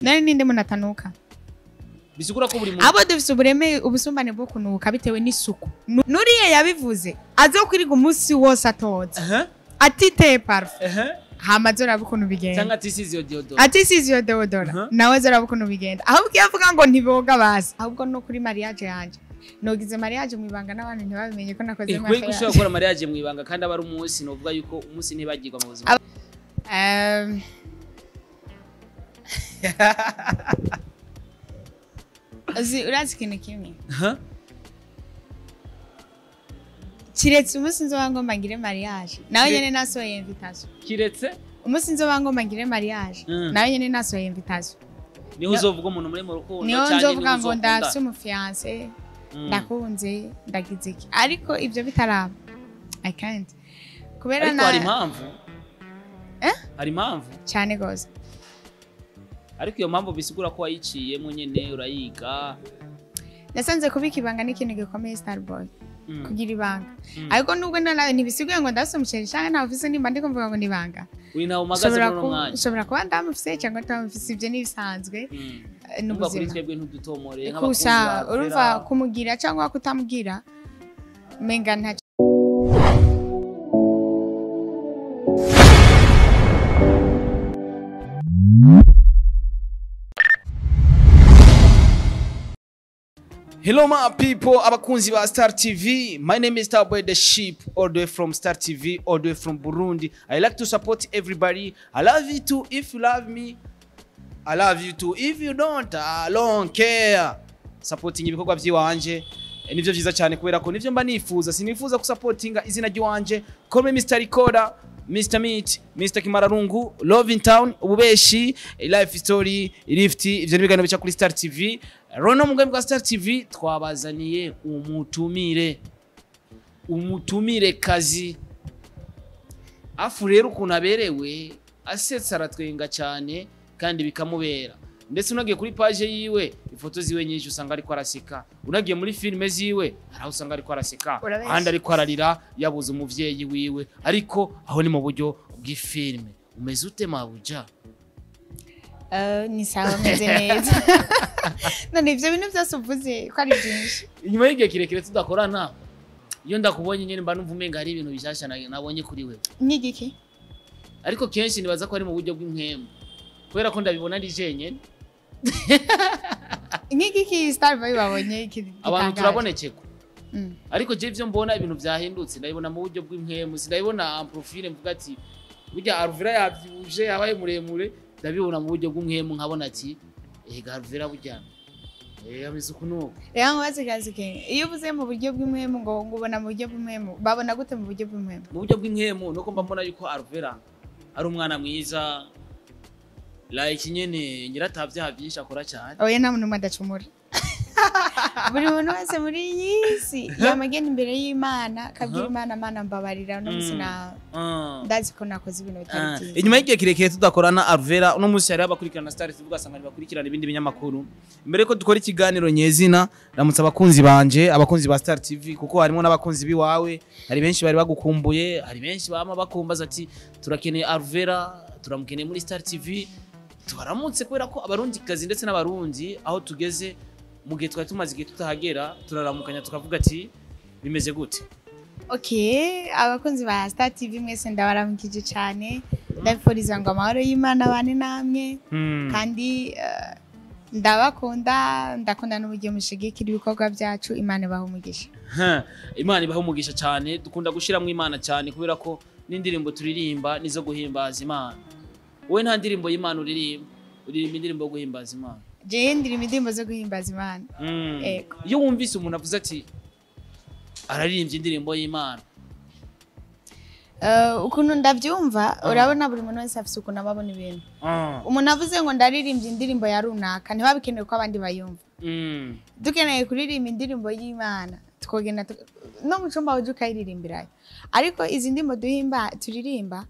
nari ninde munatanuka bisigura ko buri muntu abo dufise ubureme ubusumbane bwo kunuka bitewe n'isuku nuriye yabivuze azokwiriga umunsi wose atoza atiteye parfum hama zora bukuntu bigenda cyangwa atisize deodora nawe zora bukuntu bigenda ahubwo yavuga ngo ntiboga basi ahubwo no kuri mariage yanje nogize mariage mwibanga n'abantu ntibabimenye ko nakoze mariage kwe gushaka gukora mariage mwibanga kandi abari umunsi novuga yuko umunsi ntibagirwa mu buzima urazi ikintu kimwe kiretse umunsi nzoba ngomba ngire mariage nawe nyene nasohoye invitation kiretse umunsi nzoba ngomba ngire mariage nawe nyene nasohoye invitation niho uzovuga umuntu muri mu rukundo niho nzovuga ngo ndafise umufiance ndakunze ndagize iki ariko ivyo bitaraba I can't kubera na ari impamvu ari impamvu cyane gose ariko iyo mpamvu bisigura ko wayiciyemo nyene urayiga nasanze kubika ibanga n'ikintu gikomeye Starboy kugira ibanga ariko nubwo nawe ntibisiguye ngo ndafise umuceri cyangwa nta ofisi nimba ndiko mvuga ngo nibanga uri nawo magaze no mwanya ushobora kuba ndamufise cyangwa ndamufise ibyo nibisanzwe n'ubuzima kuri twebwe ntudutomore nk'abakunzi urumva kumugira cyangwa kutamugira menga nta Hello my people, abakunzi ba Star TV. My name is Starboy the Sheep, all the way from Star TV, all the way from Burundi. I like to support everybody. I love you too if you love me. I love you too if you don't. I don't care. Supporting ibikorwa by'iwanje nivyo vyiza cyane kubera ko nivyo mba nifuza. Sinifuza kusupportinga izina ry'iwanje. Call me Mr. Recorder, Mr. Meat, Mr. Kimararungu, Love in Town, ububeshi, life story, lift, ivyo nibigano bica kuri Star TV. Rono mugambi kwa Star TV twabazaniye umutumire kazi afu rero kunaberewe asetsa aratwenga cyane kandi bikamubera ndetse unagiye kuri page yiwe ifoto ziwe nyinshi usanga ariko araseka unagiye muri filme ziwe araho usanga ariko araseka kandi ariko ararira yabuze umuvyeyi wiwe ariko aho ni mu buryo bw'ifilme umeze ute mabuja ni sawa meze neza none ivyo bintu byose uvuze ko ari byinshi inyuma y'igihe kirekire tudakorana iyo ndakubonye nyene mba numva umenga hari ibintu bishasha nabonye kuri wewe n'igiki ariko kenshi nibaza ko ari mu buryo bw'impwemu kubera ko ndabibona ari jenyene n'igiki Starboy babonye iki abantu turabonekeko ariko je ivyo mbona ibintu byahindutse ndabibona mu buryo bw'impwemu sindabibona en profile mvuga ati burya Alvera yavyuje yabaye muremure ndabibona mu buryo bw'umwemu nkabona ati Alvera burya ameze kunuka rero ngaze kazi ke iyo uvuze mu buryo bw'umwemu ngo ubona mu buryo bw'umwemu babona gute mu buryo bw'umwemu mu buryo bw'umwemu nuko mba mbona yuko Alvera ari umwana mwiza like nyene nyiratavyaha byinshi akora cyane oya nta muntu madacumura buri muntu wese muri iyi si yamagenda imbere y'Imana kabwira Imana Mana mbabarira no musina ndazi ko nakoze ibintu bitari byiza inyuma y'igihe kirekire tudakorana Alvera uno munsi yari abakurikirana Star TV ugasanga bakurikirana ibindi binyamakuru mbere ko dukora ikiganiro nyezina ramutse abakunzi banje abakunzi ba Star TV kuko harimo n'abakunzi biwawe hari benshi bari bagukumbuye hari benshi bama bakumbaza ati turakeneye Alvera turamukeneye muri Star TV twaramutse kubera ko abarundi kazi ndetse n'abarundi aho tugeze mu gihe twari tumaze igihe tutahagera turaramukanya tukavuga ati bimeze gute okay abakunzi ba Star TV mwese ndabaramukije cyane ndabifuriza ngo amahoro y'Imana bane namwe kandi ndakunda n'uburyo mushigikira ibikorwa byacu Imana ibaho umugisha Imana ibaho umugisha cyane dukunda gushiramo Imana cyane kubera ko n'indirimbo turirimba nizo guhimbaza Imana wowe nta ndirimbo y'Imana uririmba indirimbo yo guhimbaza Imana je ndirimba indirimbo zo guhimbaza Imana ego iyo wumvise umuntu avuze ati araririmbye indirimbo y'Imana ukuntu ndabyumva urabona buri muntu wese afite ukuntu ababona ibintu umuntu avuze ngo ndaririmbye indirimbo ya runaka ntibabikeneye ko abandi bayumva dukeneye kuririmba indirimbo y'Imana twogenda no mu cyumba uje ukayiririmbirayo ariko izi ndimbo turirimba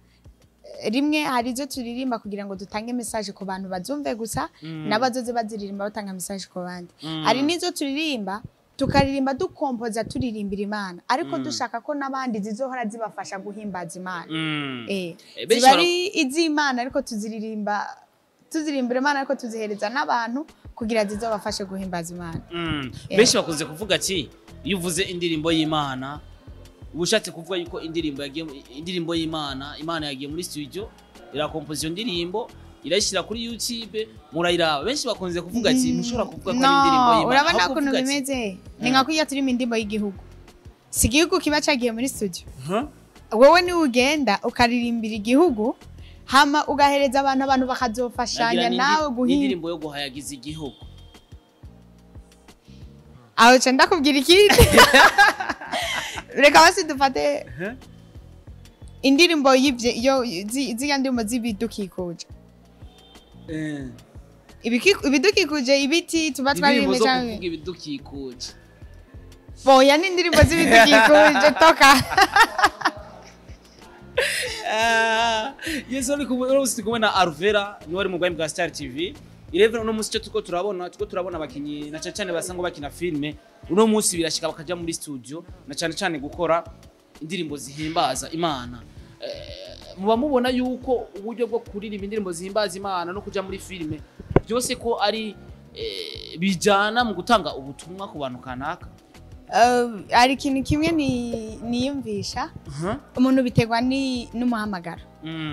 rimwe hari izo turirimba kugira ngo dutange message ku bantu bazumve gusa n'abazoze baziririmba batanga message ku bandi hari nizo turirimba tukaririmba dukompoza turirimbira Imana ariko dushaka ko nabandi zizohora zibafasha guhimbaza Imana zibari iz'Imana ariko tuziririmba tuzirimbira Imana ariko tuzihereza n'abantu kugira zizobafashe guhimbaza Imana. Benshi bakunze kuvuga ati iyo uvuze indirimbo y'Imana ubushatse kuvuga yuko indirimbo y'Imana yagiye muri studio irakompoza indirimbo irayishyira kuri YouTube murayiraba. Benshi bakunze kuvuga ati mushobora kuvuga ko ari indirimbo y'Imana. Urabona ukuntu bimeze ni nka kwiya turi indirimbo y'igihugu, si igihugu kiba cagiye muri studio. Wowe ni ugenda ukaririmbira igihugu hama ugahereza abantu bakazofashanya nawe guhinga indirimbo yo guhayagiza igihugu. Aho cyenda kubwira ikindi reka basi dufate indirimbo ziya ndirimbo z'ibidukikuje. Ibidukikuje ibiti tuba twaririmbe cyane ibidukikuje. Boya ni indirimbo z'ibidukikuje toka. Yesu ari kumwe na ALVELLA ni wari mu bwa bwa Star TV. Irevera no musi cyo tuko turabona abakinyi na cyane basango bakina filme. Uno musi birashika bakaja muri studio na cyane gukora indirimbo zihimbaza Imana. Muba mubona yuko uburyo bwo kuririmba indirimbo zihimbaza Imana no kuja muri filme byose ko ari bijana mu gutanga ubutumwa ku bantu kanaka. Ari ikintu kimwe niyumvisha umuntu biterwa n'umuhamagaro,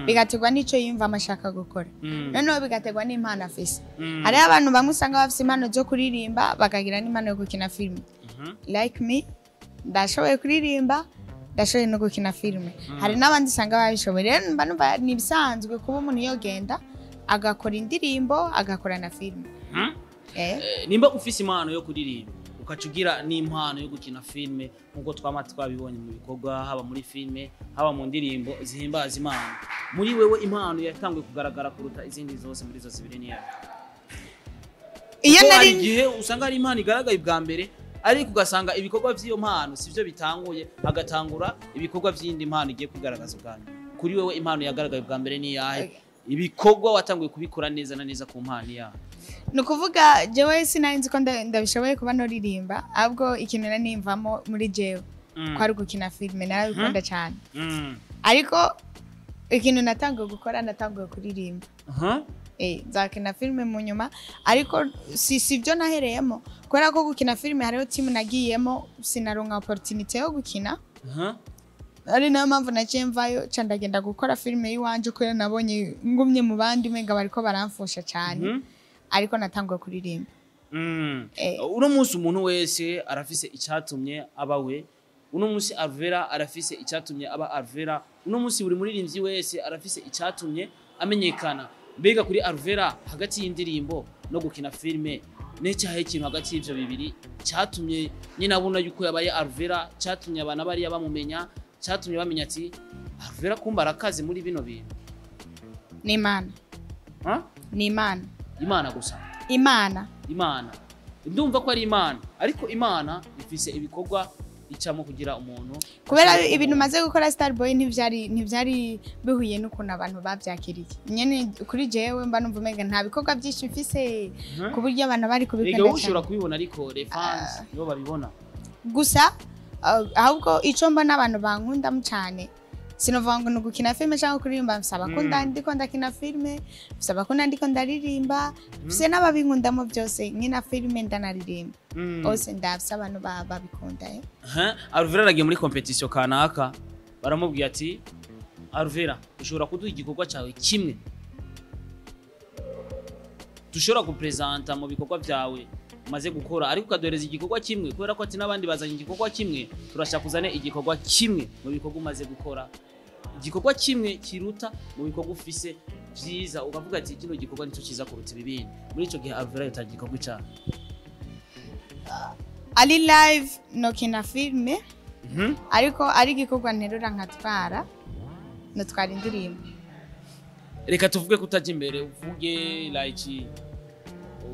bigaterwa n'ico yumva amashaka gukora, noneho bigaterwa n'impano afise. Hari abantu bamwe usanga bafise impano zo kuririmba bakagira n'impano yo gukina filme. Like me, ndashoboye kuririmba, ndashoboye no gukina filme. Hari n'abandi usanga babishoboye. Rero mba numva ni bisanzwe kuba umuntu yogenda agakora indirimbo agakora na filme. Nimba ufise impano yo kuririmba ukacugira n'impano yo gukina filme nkuko twabibonye mu bikorwa haba muri filme haba mu ndirimbo zihimbaza Imana. Muri wewe impano yatanguye kugaragara kuruta izindi zose muri zo zibiri ni yawe. Iyo nari igihe usanga ari impano igaragaye bwa mbere ariko ugasanga ibikorwa by'iyo mpano sivyo bitanguye hagatangura ibikorwa by'indi mpano igiye kugaragaza ubwanyu. Kuri wewe impano yagaragaye bwa mbere ni yahe? Ibikorwa watanguye kubikora neza na neza ku mpano yawe. Nukuvuga jewe sinarinzi ko ndabishoboye kuba noririmba ahubwo ikintu nanimvamo muri jewe kwari gukina filme narabikunda cyane. Ariko ikintu natangiye gukora natangiye kuririmba. Nzakina filme mu nyuma ariko sivyo nahereyemo kubera ko gukina filme hariho team nagiyemo sinaronka opportunity yo gukina. Ari nayo mpamvu naciye mvayo ndagenda gukora filme yiwanje ko nabonye ngumye mu bandi menga bariko baramfusha cyane. Ariko natanguye kuririmba. Uno munsi umuntu wese arafise icyatumye abawe. Uno munsi ALVELLA arafise icyatumye aba ALVELLA. Uno munsi buri muririmbyi wese arafise icyatumye amenyekana. Mbega kuri ALVELLA hagati y'indirimbo no gukina filme n'icyahe ikintu hagati y'ivyo bibiri cyatumye nyina abona yuko yabaye ALVELLA, cyatumye abana bari bamumenya, cyatumye bamenya ati ALVELLA kumba arakaze muri bino bintu. Ni Imana. Ni Imana. Imana gusa. Imana. Ndumva ko ari Imana, ariko Imana ifise ibikorwa icamo kugira umuntu. Kubera ibintu maze gukora Starboy ntivyari bihuye n'ukuntu abantu bavyakiriye. Nyene kuri jewe mba numva umenga nta bikorwa byinshi mfise ku buryo abantu bari kubikunda cyane. Ego ushobora kubibona ariko les fans nibo babibona. Gusa ahubwo ico mba n'abantu bankunda mu cyane sinovuga ngo nugukina filme cyangwa kuririmba msaba ko ndiko ndakina filme msaba ko ndiko ndaririmba se n'ababinkundamo byose nkina filme ndanaririmba ose ndafisa abantu babikunda. ALVELLA aragiye muri competition kanaka baramubwiye ati ALVELLA ushobora kuduha igikorwa cyawe kimwe dushobora kupresenta mu bikorwa byawe maze gukora ariko ukadohereza igikorwa kimwe kubera ko ati nabandi bazanye igikorwa kimwe turashaka kuzane igikorwa kimwe mu bikorwa umaze gukora, igikorwa kimwe kiruta mu bikorwa ufise byiza ukavuga ati kino gikorwa nicyo kiza kuruta ibindi. Muri ico gihe ALVELLA yatangiye igikorwa cyane ali live no kina filme ariko ari igikorwa nterura nkatwara natwara indirimbo. Reka tuvuge kutaje imbere uvuge like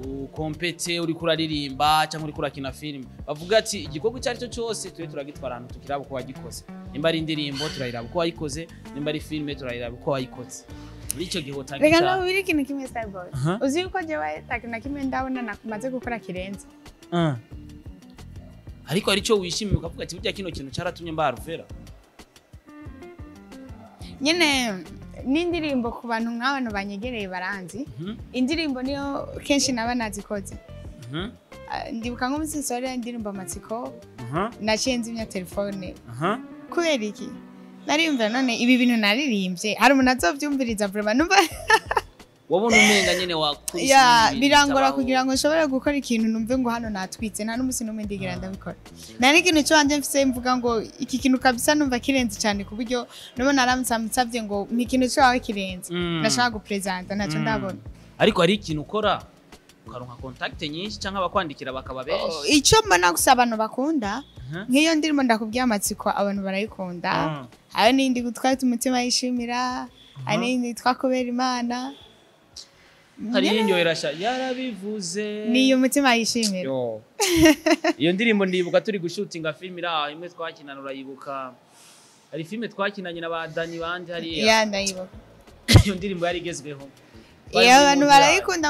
ukompete uri kuraririmba cyangwa uri kurakina film bavuga ati igikorwa cyari cyo cyose twe turagitwara ahantu tukiraba ko wagikoze. Nimba ari indirimbo turayiraba ko wayikoze, nimba ari filme turayiraba ko wayikoze. Muri icyo gihe utangiye. Reka no biri kintu kimwe Starboy. Uzi uko jewe takina kimwe ndabona nakumaze gukora kirenze. Ariko ari cyo wishimiye ukavuga ati burya kino kintu cyaratumye mba ALVELLA. Nyene n'indirimbo ku bantu nk'abantu banyegereye baranzi indirimbo niyo kenshi naba nazikoze ndibuka nk'umunsi nsohora indirimbo amatsiko naciye nzimya telefone kubera iki nariyumvira none ibi bintu naririmbye hari umuntu azovyumviriza vraiment numva wabona umenga nyene wakubise ya birangora kugira ngo nshobore gukora ikintu numve ngo hano natwitse nta n'umusi n'umwe ndigira ndabikora nari ikintu cyo wanje mfise mvuga ngo iki kintu kabisa numva kirenze cyane ku buryo nubona aramusabye ngo mi kintu cyo wawe kirenze nashaka gupresenta naco ndabona ariko hari ikintu ukora ukaronka contact nyinshi canke abakwandikira bakaba benshi icyo mbona gusa abantu bakunda nk'iyo ndirimo ndakubwiye amatsiko abantu barayikunda hari n'indi gutwara umutima yishimira hari n'indi twakubera imana hari inyoherasha yarabivuze niyo umutima yishimira iyo ndirimbo ndibuka turi gushutinga film ira imwe twakinana urayibuka hari film twakinanye na badani bandi hari ya ndayibuka iyo ndirimbo yari igezweho iyo abantu barayikunda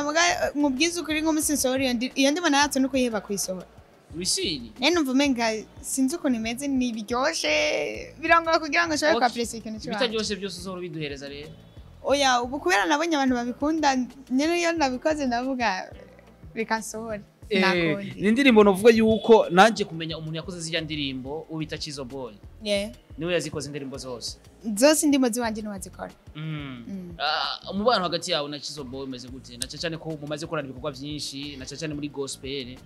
mubwiza ukuri nk'umusinsori iyo ndimo naratse no kuyiheba kwisohora wishiri numva umenga sinzi ukuntu imeze nibiryoshe birangora kugira ngo nshobore kwapresiya ikintu cyose bitaryoshe byose uzohora biduhereza rero oya ubu kubera nabonye abantu babikunda nyene iyo nabikoze ndavuga reka nsohore nakonde ni indirimbo novuga yuko nanje kumenya umuntu yakoze zija ndirimbo ubita Chizo Boy niwe yazikoze indirimbo zose indimo ziwanje niwazikora umubano hagati yawe na Chizo Boy umeze gute na cyane ko mumaze korana ibikorwa byinshi na cyane muri gospel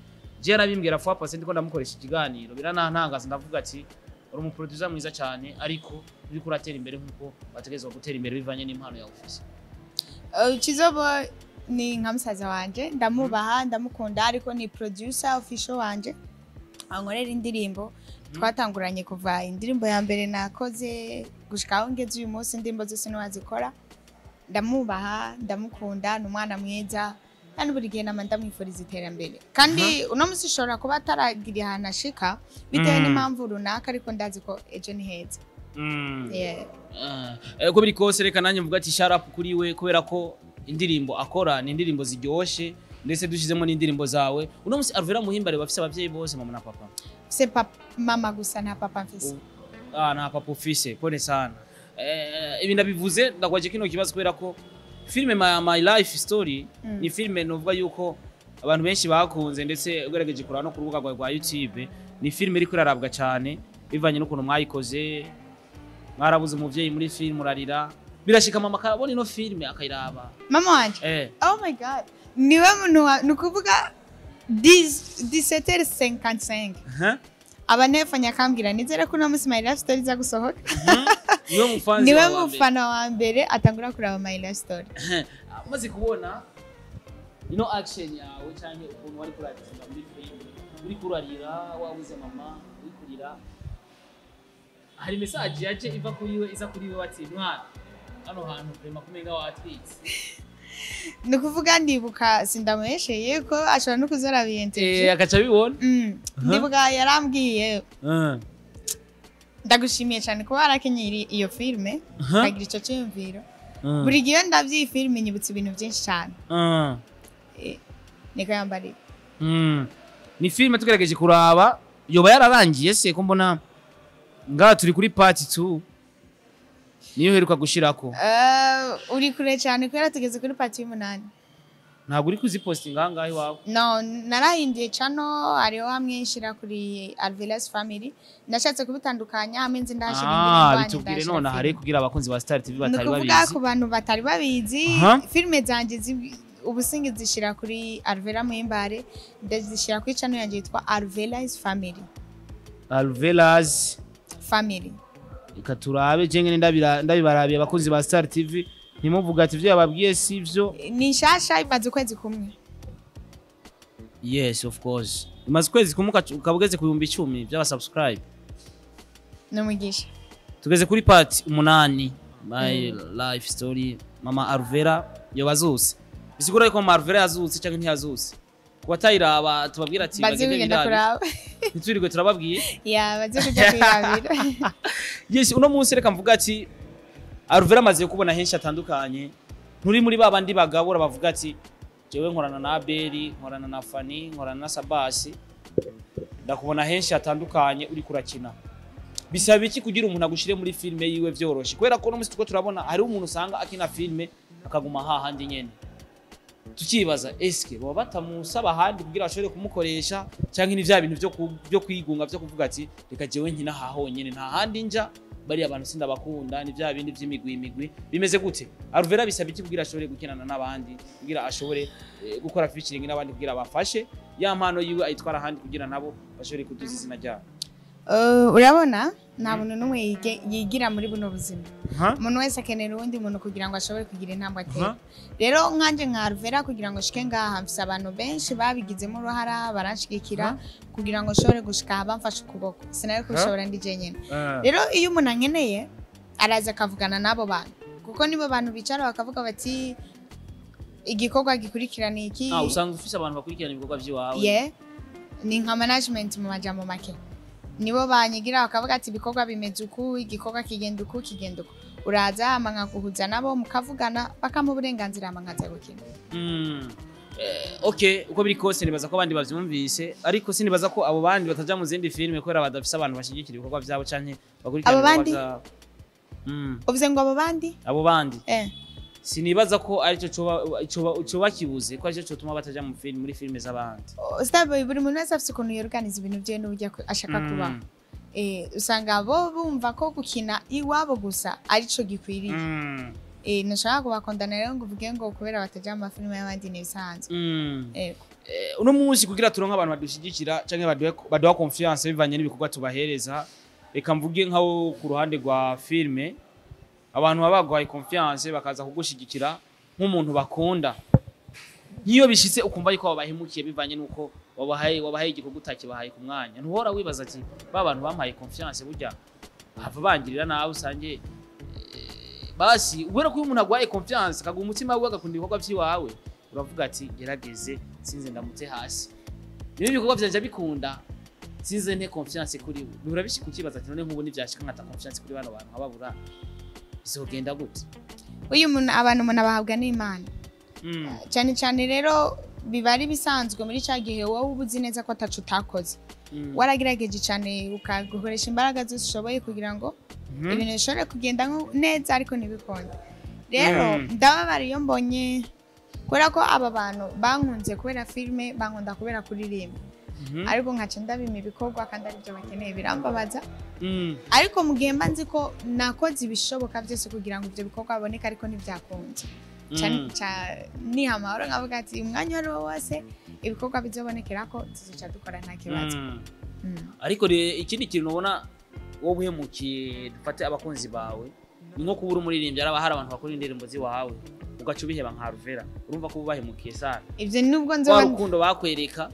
je yarabimbwira fwa pase ndiko ndamukoresha ikiganiro biranantangaza ndavuga ati uri umuproducer mwiza cyane ariko uri kuratera imbere nkuko bategezwa gutera imbere bivanye n'impano ya office Chizo Boy ni nkamusaza wanje ndamubaha ndamukunda ariko ni producer official wanje ankorera indirimbo twatanguranye kuva indirimbo ya mbere nakoze gushikaho ngeze uyu munsi indirimbo zose niwazikora ndamubaha ndamukunda n'umwana mwiza kandi buri gihe nama ndamwifuriza iterambere kandi uno musi ushobora kuba ataragira ahantu ashika bitewe n'impamvu runaka ariko ndazi ko ejo ni heza ko biri kose reka nanjye mvuga ati sharap kuri we kubera ko indirimbo akora ni indirimbo ziryoshe ndetse dushizemo n'indirimbo zawe uno musi Alvella muhimbare bafise abavyeyi bose mama na papa c'est mama gusa na papa mfise na papa ufise pone sana ibi ndabivuze ndagwaje kino kibazo kubera ko filme my life story ni filme novuga yuko abantu benshi bakunze ndetse ugerageje kurana no ku rubuga rwa YouTube ni filme iri kurarabwa cyane bivanye n'ukuntu mwayikoze mwarabuze umuvyeyi muri film urarira birashika mama kabone no filme akayiraba mama wanje oh my god niwe muntu nukuvuga 17h55 abanefanya akambwira nizere ko uno musi my life story za gusohoka niwe mufana wa mbere atangura kuraba my life story amaze kubona ino action yawe cyane ukuntu wari kurarira muri film uri kurarira wabuze mama uri kurira hari message yaje iva kuri we iza kuri we bati mwana hano hantu prema kumenga watwitse nukuvuga ndibuka sindamuhesheye ko ashobora no kuzora biyenteje akaca bibona ndibuka yarambwiye ndagushimiye cyane kuba warakenyera iyo filme kagira ico cyumviro buri gihe ndavyi filme nyibutse ibintu byinshi cyane niko yambari ni filme tugerageje kuraba yoba yararangiye se ko mbona ngaha turi kuri part 2 niyo heruka gushirako uri kure cyane kubera tugeze kuri part 8 ntabwo uri kuzipostinga ngaho iwawe no narahinduye channel ariho hamwe nshira kuri ALVELLA's family ndashatse kubitandukanya hamwe nzi ndashira indirimbo bitubwire none hari kugira abakunzi ba Star TV batari babizi nukuvuga ku bantu batari babizi filme zanje ubusingi zishira kuri Alvella Muhimbare ndazishira kuri channel yanje yitwa ALVELLA's family family ikaturabe jengene ndabibarabiye abakunzi ba Star TV ntimuvuga ati ivyo yababwiye sivyo ni shasha imaze kwezi kumwe yes of course imaze kwezi kumwe ukabugeze ku 10,000 by'aba subscribe no mugisha tugeze kuri part 8 my life story mama Alvella yobazuse bisigura ko mama Alvella yazuse cyangwa ntiyazuse kubatayiraba tubabwira ati bagende biraba nitwirigwe turababwiye baze kujya kwirabira yes uno munsi reka mvuga ati Alvella amaze kubona henshi atandukanye nturi muri babandi bagabura bavuga ati jewe nkorana na Abeli nkorana na Fani nkorana na Sabasi ndakubona henshi atandukanye uri kurakina bisaba iki kugira umuntu agushire muri filme yiwe vyoroshe kubera ko no musi tuko turabona hari umuntu usanga akina filme akaguma hahandi nyene tukibaza eske bo batamusaba handi kugira ashobore kumukoresha canke ni vya bintu byo kwigunga byo kuvuga ati reka jewe nkina hahonyene nta handi nja bari abantu sindabakunda ni vya bindi vy'imigwi bimeze gute Alvella bisaba iki kugira ashobore gukinana n'abandi kugira ashobore gukora featuring n'abandi kugira bafashe ya mpano yiwe ayitwara handi kugira nabo bashobore kuduza izina ryabo urabona nta muntu n'umwe yigira muri buno buzima umuntu wese akenera uwundi muntu kugira ngo ashobore kugira intambwe atera rero nkanje nka Alvella kugira ngo shike ngaha mfise abantu benshi babigizemo uruhara baranshigikira kugira ngo nshobore gushika bamfashe ukuboko sinari kubishobora ndi jenyene rero iyo umuntu ankeneye araza akavugana n'abo bantu kuko nibo bantu bicara bakavuga bati igikorwa gikurikirana iki usanga ufise abantu bakurikirana ibikorwa vyiwawe ni nka management mu majambo make nibo banyigira bakavuga ati ibikorwa bimeze uku igikorwa kigenda uku uraza amanga kuhuza nabo mukavugana bakamu uburenganzira amangaza gukina okay uko biri kose nibaza ko abandi bavyumvise ariko sinibaza ko abo bandi bataja mu zindi filme kubera badafise abantu bashigikira ibikorwa vyabo canke bakurikirana ibikorwa vyabo uvuze ngo abo bandi sinibaza ko ari cyo bakibuze ko ari cyo tuma bataja mu film muri filme z'abandi Starboy buri muntu wese afite ukuntu yorganiza ibintu bye n'ubujya ashaka kuba usanga bo bumva ko gukina iwabo gusa ari cyo gikwiriye nashaka kubakondana rero ngo uvuge ngo kubera bataja mu filme y'abandi nibisanzwe uno munsi kugira turonka abantu badushigikira canke baduha confiance bivanye n'ibikorwa tubahereza reka mvuge nkaho ku ruhande rwa filme abantu babagwaye confiance bakaza kugushigikira nk'umuntu bakunda niyo bishitse ukumva yuko babahemukiye bivanye nuko wabahaye igikorwa utakibahaye ku mwanya ntuhora wibaza ati bantu bampaye confiance burya hava bangirira nawe usange basi ubera ko umuntu agwaye confiance kaguha umutima we agakunda ibikorwa vyiwawe uravuga ati gerageze sinze ndamutse hasi niba ibikorwa vyanje bikunda sinze nte confiance kuri we urabishika ukibaza ati none nk'ubu nivyashika nkata confiance kuri bano bantu nkababura bizogenda gute uyu muntu abantu bahabwa n'Imana cyane rero biba ari bisanzwe muri cya gihe wowe ubuzi neza ko atacu utakoze waragerageje cyane ukagukoresha imbaraga zose ushoboye kugira ngo ibintu bishobore kugenda neza ariko ntibikonde rero ndababara iyo mbonye kubera ko aba bantu bankunze kubera filme bankunda kubera kuririmba ariko nkaca ndabima ibikorwa kandi ari byo bakeneye birambabaza ariko mu gihe mba nzi ko nakoze ibishoboka byose kugira ngo ibyo bikorwa baboneke ariko ntibyakunze ni amahoro nkavuga ati umwanya wari wose ibikorwa bizobonekera ko tuzica dukora nta kibazo ariko ikindi kintu ubona wowe uhemukiye dufate abakunzi bawe ni nko kubura umuririmbyi araba hari abantu bakora indirimbo ziwawe ugaca ubiheba nka Alvella urumva ko ubahemukiye sana ivyo nubwo nzoba urukundo bakwereka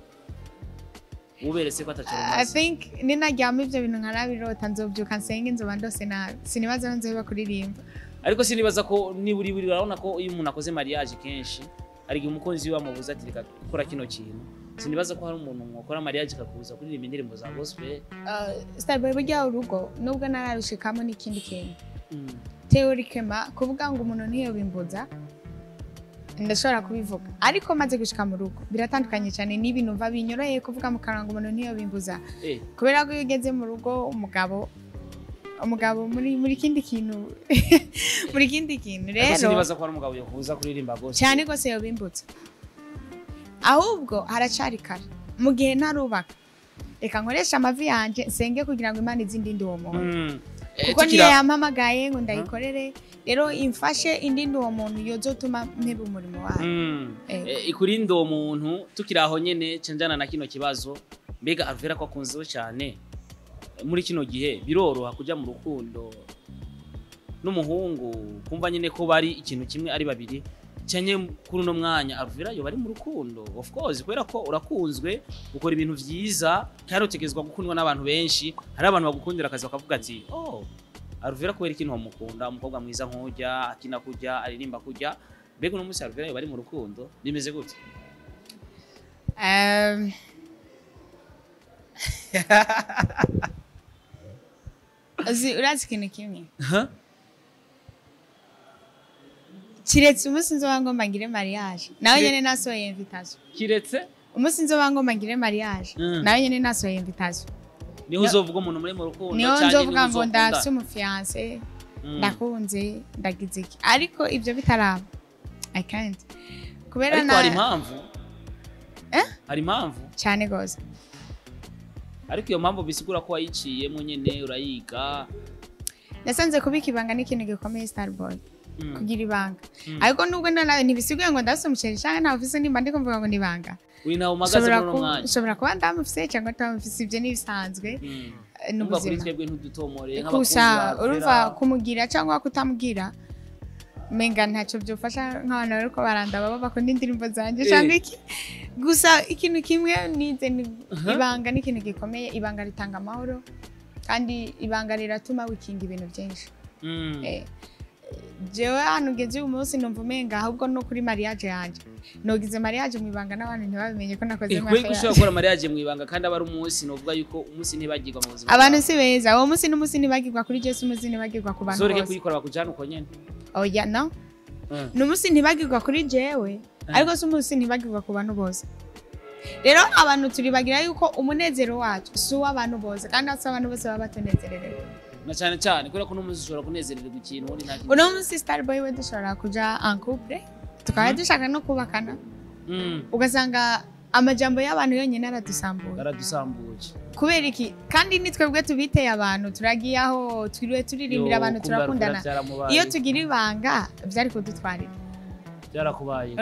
uberetse ko atacyo I think ninaryama ivyo bintu nkarabirota nzobyuka nsenge nzoba ndose nabi sinibaza nzoba kuririmba ariko sinibaza ko niburi urabona ko iyo umuntu akoze mariage kenshi ari umukunzi we amubuza ati reka gukora kino kintu sinibaza ko hari umuntu ukora mariage akakubuza kuririmba indirimbo za gospel Starboy burya urugo nubwo nararushikamo n'ikindi kintu teorikema kuvuga ngo umuntu ntiyo bimbuza ndashobora kubivuga ariko maze gushika mu rugo biratandukanye cyane n'ibintu mva binyoroye kuvuga mu kanwa ngo umuntu ntiyo bimbuza kubera ko iyo ugeze mu rugo umugabo muri kindi kintu muri kindi kintu rero sinibaza ko hari umugabo yokuza kuririmba gose cyane gose yo bimbutse ahubwo haracari kare mu gihe ntarubaka reka nkoresha amavi yanje nsenge kugira ngo Imana izindinde uwo muntu kuko niyo yampamagaye ngo ndayikorere rero imfashe indinde uwo muntu yozotuma mpeba umurimo wayo ikurinde uwo muntu tukiri aho nyene cenjana na kino kibazo mbega Alvella ko akunzwe cyane muri kino gihe biroroha kuja mu rukundo n'umuhungu kumva nyene ko bari ikintu kimwe ari babiri cyane kuri no mwanya Alvella yo bari mu rukundo of course kubera ko urakunzwe ukora ibintu vyiza kandi utegezwa gukundwa n'abantu benshi hari abantu bagukundira akazi bakavuga ati oh Alvella kubera ikintu wamukunda umukobwa mwiza nk'ujya akina kujya aririmba kujya mbega no musi Alvella yo bari mu rukundo bimeze gute urazi ikintu kimwe kiretse umunsi nzoba ngomba ngire mariage nawe nyene nasohoye invitation kiretse umunsi nzoba ngomba ngire mariage nawe nyene nasohoye invitation niho uzovuga umuntu muri mu rukundo niho nzovuga ngo ndafise umufiance ndakunze ndagize iki ariko ibyo bitaraba I can't kubera na hari impamvu hari impamvu cyane gose ariko iyo mpamvu bisigura ko wayiciyemo nyene urayiga nasanze kubika ibanga n'ikintu gikomeye Starboy kugira ibanga ariko nubwo nawe ntibisiguye ngo ndafise umuceri cyangwa nta ofisi nimba ndi kumvuga ngo nibanga uri nawe magaze muri umwanya ushobora kuba ndamufise cyangwa ndamufise ibyo nibisanzwe n'ubuzima twebwe ntudutomore nk'abakunzi urumva kumugira cyangwa kutamugira menga ntacyo byofasha nk'abantu bariko barandaba bakunda indirimbo zanje cyangwa iki gusa ikintu kimwe nize ibanga n'ikintu gikomeye ibanga ritanga amahoro kandi ibanga riratuma wikinga ibintu byinshi jewe hano ngeze uyu munsi numva umenga ahubwo no kuri mariage yanje nogize mariage mu ibanga n'abantu ntibabimenye ko nakoze mariage kuko ushobora gukora mariage mu ibanga kandi aba ari umunsi novuga yuko umunsi ntibagirwa mu buzima abantu si beza uwo munsi n'umunsi ntibagirwa kuri Yesu umunsi ntibagirwa ku bantu zoreke kuyikora bakujana uko nyene oya no n'umunsi ntibagirwa kuri jewe ariko si umunsi ntibagirwa ku bantu bose rero abantu turibagira yuko umunezero wacu si uw'abantu bose kandi asa abantu bose baba batunezererewe na cyane cyane kubera ko n'umunsi ushobora kunezererwa ikintu ubundi nta kintu uno munsi Starboy we dushobora kuja en couple tukaba dushaka no kubakana ugasanga amajambo y'abantu yonyine aradusambuye kubera iki kandi ni twebwe tubiteye abantu turagiye aho twiriwe turirimbira abantu turakundana iyo tugira ibanga byari kudutwarira byarakubaye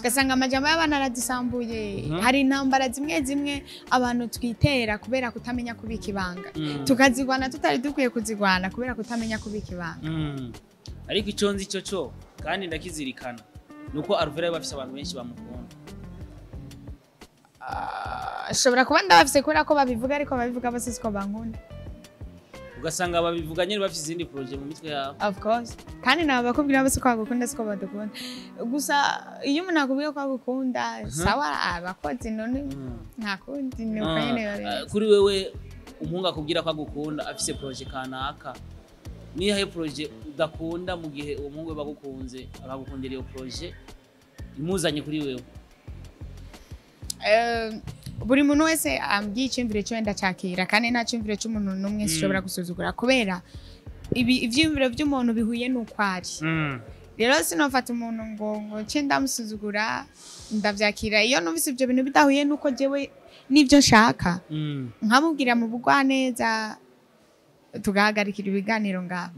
ugasanga amajambo y'abantu aradusambuye hari intambara zimwe abantu twitera kubera kutamenya kubika ibanga tukazigwana tutari dukwiye kuzigwana kubera kutamenya kubika ibanga ariko icyo nzi cyo kandi ndakizirikana nuko ALVELLA bafise abantu benshi bamukunda ashobora kuba ndabafise kubera ko babivuga ariko babivuga bose siko bankunda ugasanga babivuga nyine bafite izindi projet mu mitwe yabo of course kandi nabo bakubwira bose ko bagukunda siko badukunda gusa iyo umuntu akubwiye ko agukunda sawa abakozi none nta kundi ni uko nyene kuri wewe umuhungu akubwira ko agukunda afise projet kanaka nihe projet udakunda mu gihe uwo muhungu bagukunze akagukundira iyo projet imuzanye kuri wewe buri muntu wese ambwiye icyumviro cyo wenda cyakira kandi nta cyumviro cy'umuntu n'umwe ushobora gusuzugura kubera ibyumviro by'umuntu bihuye n'uko ari rero sinofata umuntu ngo nce ndamusuzugura ndabyakira iyo numvise ibyo bintu bidahuye n'uko jewe n'ibyo nshaka nkamubwira mu bugwaneza tugahagarikira ibiganiro ngaho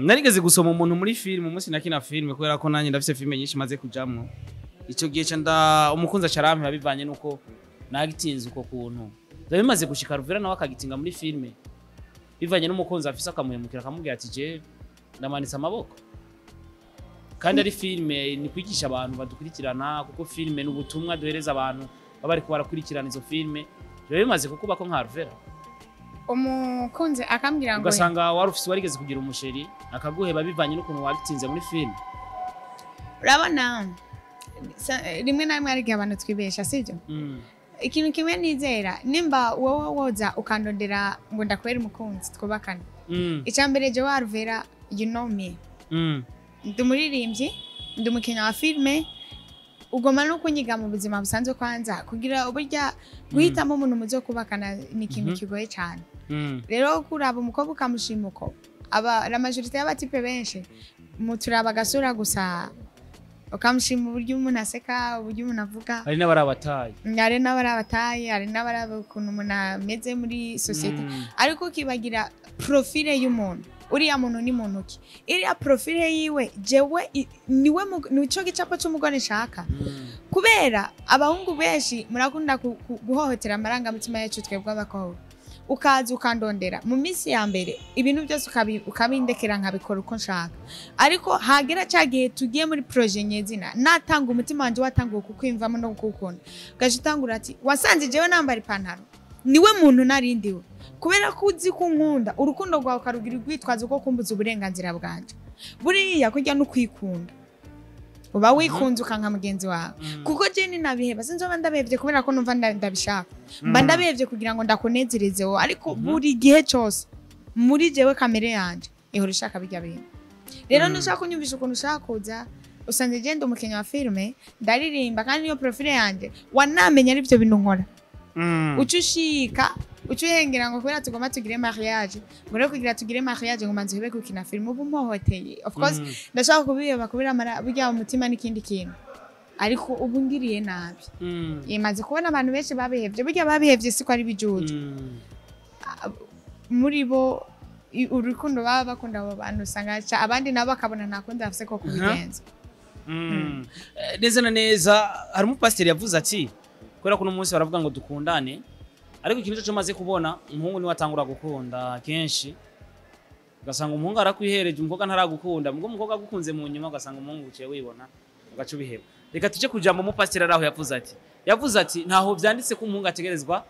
narigeze gusoma umuntu muri filime umunsi nakina filime kubera ko nanjye ndafise filime nyinshi maze kujamwo icyo gihe umukunzi acarampe bivanye nuko nagitinze uko kuntu bimaze gushika ALVELLA nawe akagitinga muri filime bivanye n'umukunzi afise akamuhemukira akamubwira ati je ndamanitse amaboko kandi ari filime ni kwigisha abantu badukurikirana kuko filime n'ubutumwa duhereza abantu baba ariko barakurikirana izo filime bimaze kukuba ko nka ALVELLA umukunzi akambwira ngo ugasanga warufise warigeze kugira umusheri akaguheba bivanye n'ukuntu wagitinze muri filime urabona rimwe na rimwe arigihe abantu twibesha sibyo ikintu kimwe nizera nimba wowe woza ukandondera ngo ndakubera umukunzi twubakana icyambere je wa ALVELLA you know me ndi umuririmbyi ndi umukinnyi wa filime ugoma no kunyiga mu buzima busanzwe kwanza kugira uburya guhitamo umuntu muzo kubakana ni ikintu kigoye cyane rero kuraba umukobwa ukamushimuko la majorité y'abatipe benshi muturaba gasura gusa ukamushima uburyo umuntu aseka uburyo umuntu avuga hari n'abarabataye hari n'abaraba ukuntu umuntu ameze muri societe ariko kibagira profile y'umuntu uriya muntu ni muntu ki iriya profile yiwe jewe niwe nico gicapo cy'umugore nshaka kubera abahungu benshi murakunda guhohotera amarangamutima yacu twebwe abakobwa ukaza ukandondera mu minsi ya mbere ibintu byose ukabindekera nkabikora uko nshaka ariko hagera cyagihe tugiye muri projet nyezina natanga umutima wanje watanguye kukwimvamo no gukunda gaje utangura ati wasanze jewe nambara ipantaro niwe muntu narindiwe kubera ko uzi kunkunda urukundo rwawe karugira rwitwaza uko kumbuza uburenganzira bwanje buriya kujya no kwikunda uba wikunze ukanka mugenzi wawe kuko je ni nabiheba sinzoba ndabevye kubera ko numva ndabishaka mba ndabevye kugira ngo ndakunezereze wo ariko buri gihe cyose muri jewe kamere yanje ihora ishaka bijya bintu rero nushaka kunyumvisha ukuntu ushaka kuza usanze genda umukinnyi wa filime ndaririmba kandi niyo profile yanje wanamenya ari byo bintu nkora ucushika ucuhengera ngo kubera tugomba tugire mariage ngo rero kugira tugire mariage ngo manzi hebe gukina film ubu mpohoteye of course ndashaka kubiyeba kubira burya umutima n'ikindi kintu ariko ubu ngiriye nabi imaze kubona abantu benshi babihevye burya babihevye siko ari bijuju muri bo urukundo baba bakunda abo bantu usanga abandi nabo bakabona ntakundi bafise ko kubigenza neza na neza hari umupasiteri yavuze ati kubera ko uno munsi baravuga ngo dukundane ariko ikintu cyo maze kubona umuhungu ni watangura gukunda kenshi ugasanga umuhungu arakwihereje umukobwa ntaragukunda mubwo umukobwa agukunze mu nyuma ugasanga umuhungu uciye wibona ugaca ubiheba reka tuje kujambo umupasiteri araho yavuze ati ntaho byanditse ko umuhungu ategerezwa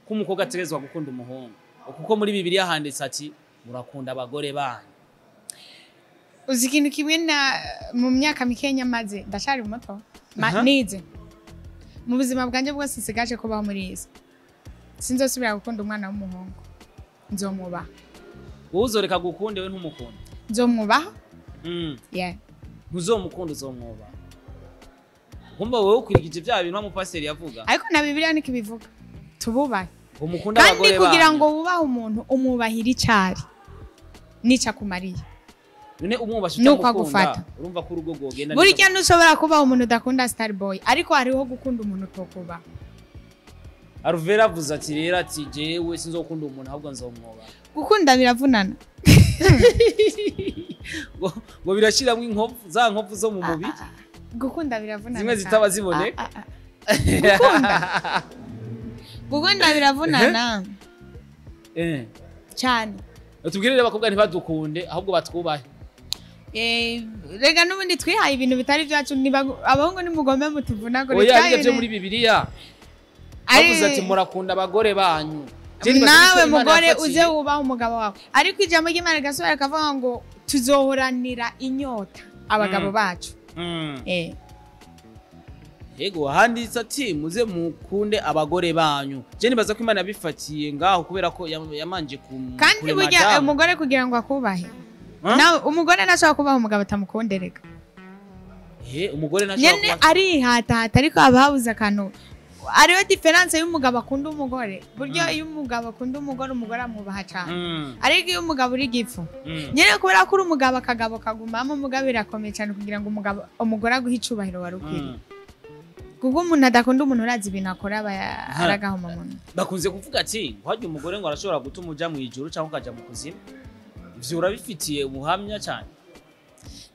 ko umukobwa ategerezwa gukunda umuhungu kuko muri Bibiliya handitse ati murakunda abagore banyu uzi ikintu kimwe na mu myaka mikenya maze ndashari muto nize mu buzima bwanje bwose nsigaje kubaho muri izi sinzosubira gukunda umwana w'umuhungu nzomubaha wowe uzoreka gukunde we ntumukunda nzomubaha yeah ntuzomukunda uzomwubaha kumba wowe ukwirigije bya bintu umupasiteri yavuga ariko na Bibiliya niko bivuga tububahe umukunda abagore kandi kugira ngo wubahe umuntu umubahira icari nica kumariye none umwubasha utamukunda urumva ko urugo gogenda burya nushobora kubaho umuntu udakunda star boy ariko hariho gukunda umuntu tokuba ALVELLA avuze ati rero ati jewe sinzokunda umuntu ahubwo nzomwoba gukunda biravunana ngo birashiramo inkovu za nkovu zo mu mubiri gukunda biravunana zimwe zitaba ziboneka gukunda biravunana cyane tubwirire abakobwa ntibadukunde ahubwo batwubahe rega n'ubundi twihaye ibintu bitari byacu abahungu nimugombe mutuvunagure oya byo muri Bibiliya bavuze ati murakunda abagore banyu nawe mugore uze wubaha umugabo wawe ariko ijambo ry'Imana rigasubira rikavuga ngo tuzohoranira inyota abagabo bacu yego handitse ati muze mukunde abagore banyu je nibaza ko Imana yabifatiye ngaho kubera ko yamanje kandi burya umugore kugira ngo akubahe nawe umugore nashaka kubaha umugabo atamukondereka umugore nashaka kubaha arihatahata ariko ababuze akantu ariyo difference y'umugabo akunda umugore buryo iyo umugabo akunda umugore amwubaha cyane ariko iyo umugabo uri gifu nyene kubera ko uri umugabo akagabo kagumamo umugabo birakomeye cyane kugira ngo umugore aguhe icubahiro warukiri kuko umuntu adakunda umuntu urazi ibintu akora aragaho mu muntu bakunze kuvuga ati hajye umugore ngo arashobora gutuma uja mu ijuru cyangwa ukaja mu kuzimu ivyo urabifitiye ubuhamya cyane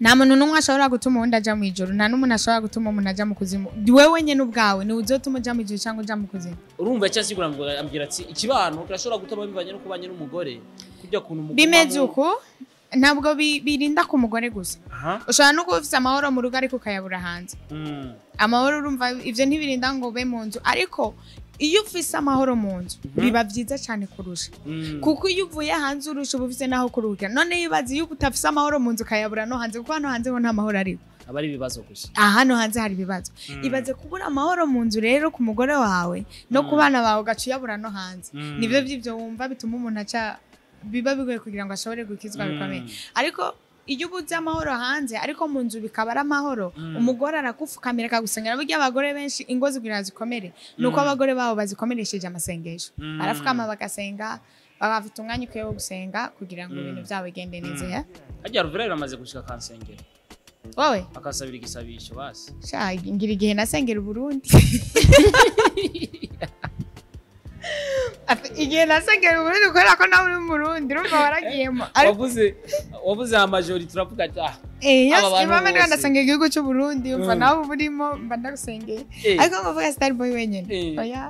nta muntu n'umwe ashobora gutuma undi aja mu ijuru nta n'umuntu ashobora gutuma umuntu aja mu kuzimu wewe nyene ubwawe ni uzotuma uja mu ijuru cyangwa uja mu kuzimu urumva icyo asigura ngo ambwira ati ikibano kirashobora gutuma bivanye no kubanye n'umugore kujya kuntu umugore bimeze uko ntabwo birinda ku mugore gusa ushobora no kuba ufite amahoro mu rugo ariko ukayabura hanze amahoro urumva ivyo ntibirinda ngo ube mu nzu ariko iyo ufise amahoro mu nzu biba byiza cyane kurusha kuko iyo uvuye hanze urusha uba ufise naho kuruhukira none yibaza iyo utafise amahoro mu nzu ukayabura no hanze kuko hano hanze ho nta mahoro ariho aba ari ibibazo gusa hano hanze hari ibibazo ibaze kubura amahoro mu nzu rero ku mugore wawe no ku bana bawe ugaca uyabura no hanze nibyo by'ibyo wumva bituma umuntu aca biba bigoye kugira ngo ashobore gukizwa bikomeye ariko iyo ubuze amahoro hanze ariko mu nzu bikaba ari amahoro umugore arakufukamira akagusengera burya abagore benshi ingo zikugira zikomere nuko abagore babo bazikomeresheje amasengesho barafukama bagasenga bagafite umwanya ukwiye wo gusenga kugira ngo ibintu byabo bigende neza hajya ALVELLA yaramaze gushika kansengera wowe akasabira igisabisho basi sha ngira igihe nasengera Burundi igihe nasengera Burundi kubera ko nawe uri mu Burundi urumva waragiyemo wavuze amajori turavuga ata imama niba ndasengera igihugu cy'u Burundi umva nawe burimo mba ndagusengeye ariko ngovuga star boy wenyene oya